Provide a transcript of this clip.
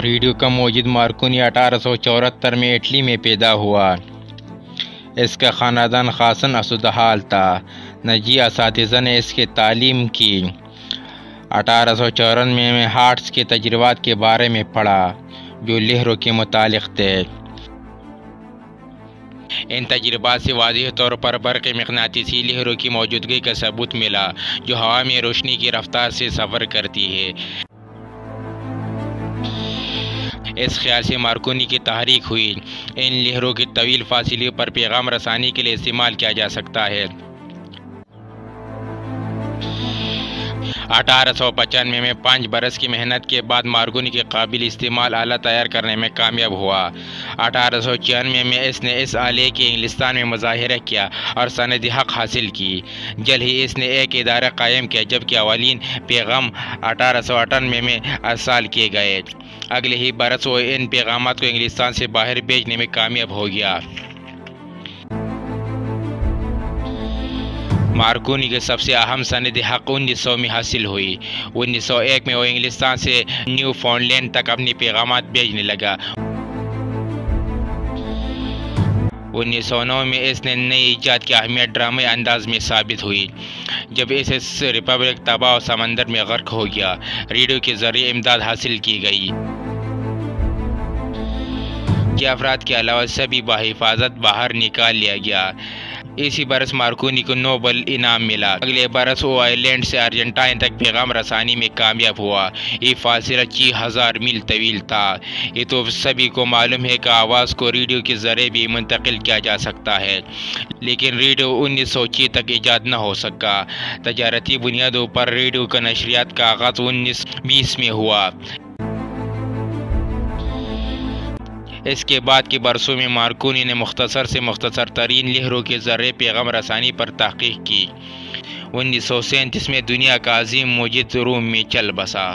Radio کا موجد Marconi 1874 میں اٹلی میں پیدا ہوا۔ اس کا خاندان خاصاً اسودحال تھا۔ نجی اساتذہ نے اس کی تعلیم کی۔ 1854 میں ہارٹس کے تجربات کے بارے میں پڑھا جو لہروں کے متعلق تھے۔ ان تجربات سے واضح طور پر برقی مقناطیسی لہروں کی موجودگی کا ثبوت ملا جو ہوا میں روشنی کی رفتار سے سفر کرتی ہے۔ اس خیال سے مارکونی کی تحریک ہوئی ان لہروں کی طویل فاصلے پر پیغام رسانی کے لیے استعمال کیا جا سکتا ہے۔ 1895 میں 5 برس کی محنت کے بعد مارکونی کے قابل استعمال آلہ تیار کرنے میں کامیاب ہوا۔ 1896 میں اس نے اس آلے کی انگلستان میں مظاہرہ کیا اور سند حق حاصل کی۔ جلد ہی اس نے ایک ادارہ قائم کیا جبکہ اولین پیغام 1898 میں ارسال کیے گئے۔ اگلے ہی برس وہ ان پیغامات کو انگلستان سے باہر بھیجنے میں کامیاب ہو گیا۔ مارکونی کے سب سے اہم سند حق 1900 میں حاصل ہوئی۔ 1901 میں وہ انگلستان سے نیو فاؤنڈ لینڈ تک اپنے پیغامات بھیجنے لگا۔ 1909 میں اس نے نئی ایجاد کی اہمیت ڈرامائی انداز میں ثابت ہوئی جب اس ریپبلک تباہ و سمندر میں غرق ہو گیا۔ ریڈیو کے ذریعے امداد حاصل کی گئی۔ یہ افراد کے علاوہ سبھی بحفاظت باہر نکال لیا گیا۔ اسی برس مارکونی کو نوبل انعام ملا۔ اگلے برس وہ آئرلینڈ سے ارجنٹائن تک پیغام رسانی میں کامیاب ہوا۔ یہ فاصلہ 6000 میل طویل تھا۔ یہ تو سبھی کو معلوم ہے کہ آواز کو ریڈیو کے ذریعے بھی منتقل کیا جا سکتا ہے، لیکن ریڈیو 1906 تک ایجاد نہ ہو سکا۔ تجارتی بنیادوں پر ریڈیو کا نشریات کا آغاز 1920 میں ہوا۔ اس کے بعد کے برسوں میں مارکونی نے مختصر سے مختصر ترین لہروں کے ذریعے پیغام رسانی پر تحقیق کی۔ 1937 میں دنیا کا عظیم موجد روم میں چل بسا۔